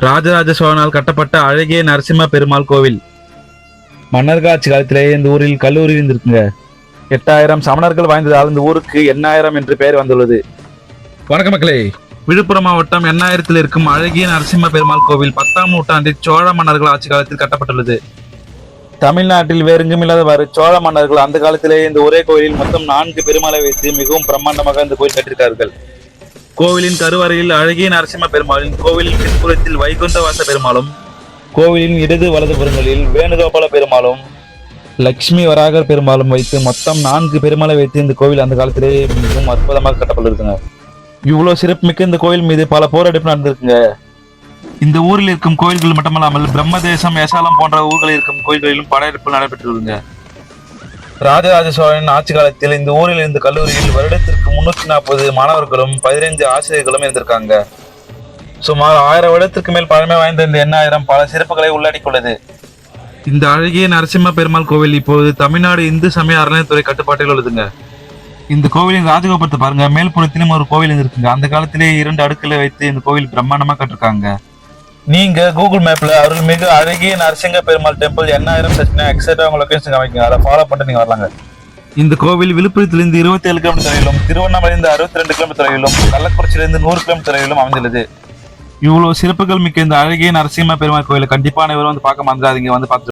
ராஜராஜ சோழனால் கட்டப்பட்ட அழகிய நரசிம்ம பெருமாள் கோவில். மன்னர்கள் ஆட்சி காலத்திலேயே இந்த ஊரில் கல்லூரி இருந்திருக்குங்க. 8000 சமணர்கள் வாய்ந்ததால் இந்த ஊருக்கு எண்ணாயிரம் என்று பெயர் வந்துள்ளது. வணக்க மக்களே, விழுப்புரம் மாவட்டம் எண்ணாயிரத்தில் இருக்கும் அழகிய நரசிம்ம பெருமாள் கோவில் 10ஆம் நூற்றாண்டில் சோழ மன்னர்கள் ஆட்சி காலத்தில் கட்டப்பட்டுள்ளது. தமிழ்நாட்டில் வேறெங்கும் இல்லாதவாறு சோழ மன்னர்கள் அந்த காலத்திலேயே இந்த ஒரே கோயிலில் மொத்தம் 4 பெருமாளை வைத்து மிகவும் பிரம்மாண்டமாக இந்த கோயில் கட்டியிருக்கார்கள். கோவிலின் கருவறையில் அழகிய நரசிம்ம பெருமாளின், கோவிலின் பின்புறத்தில் வைகுண்டவாச பெருமாளும், கோவிலின் இடது வலது புறங்களில் வேணுகோபால பெருமாளும் லட்சுமி வராகர் பெருமாளும் வைத்து மொத்தம் 4 பெருமாளை வைத்து இந்த கோவில் அந்த காலத்திலேயே மிகவும் அற்புதமாக கட்டப்பட்டிருக்குங்க. இவ்வளவு சிறப்புமிக்க இந்த கோயில் மீது பல போராட்டங்கள் நடந்திருக்குங்க. இந்த ஊரில் இருக்கும் கோயில்கள் மட்டுமல்லாமல் பிரம்மதேசம், ஏசாலம் போன்ற ஊர்களில் இருக்கும் கோயில்களிலும் படையெடுப்பு நடைபெற்றுள்ளதுங்க. ராஜராஜ சோழனின் ஆட்சி காலத்தில் இந்த ஊரில் இருந்த கல்லூரியில் வருடத்திற்கு 340 மாணவர்களும் 15 ஆசிரியர்களும் இருந்திருக்காங்க. சுமார் 1000 வருடத்திற்கு மேல் பழமை வாய்ந்த இந்த எண்ணாயிரம் பல சிறப்புகளை உள்ளடக்கியுள்ளது. இந்த அழகிய நரசிம்ம பெருமாள் கோவில் இப்போது தமிழ்நாடு இந்து சமய அறநிலையத்துறை கட்டுப்பாட்டில் உள்ளதுங்க. இந்த கோவிலின் ராஜகோபுரத்தை பாருங்க, மேல்புறத்திலும் ஒரு கோவில் இருக்குங்க. அந்த காலத்திலேயே 2 அடுக்களை வைத்து இந்த கோவில் பிரம்மாண்டமா கட்டிருக்காங்க. நீங்க கூகுள் மேப்ல அருள்மிகு அழகிய நரசிங்க பெருமாள் டெம்பிள் எண்ணாயிரம் சச்சினா எக்ஸட்ரா உங்க லொகேஷன் காமிக்குங்க. அதை ஃபாலோ பண்ணிட்டு நீங்க வரலாங்க. இந்த கோவில் விழுப்புரத்திலிருந்து 27 கிலோமீட்டர் தொலைவிலும், திருவண்ணாமலையிலிருந்து 62 கிலோமீட்டர் தொலைவிலும், கள்ளக்குறிச்சியிலிருந்து 100 கிலோமீட்டர் தொலைவிலும் அமைந்துள்ளது. இவ்வளவு சிறப்புகள் மிக்க இந்த அழகிய நரசிம்ம பெருமாள் கோயிலை கண்டிப்பா அனைவரும் வந்து பார்க்க மறந்துடாதீங்க. வந்து பார்த்து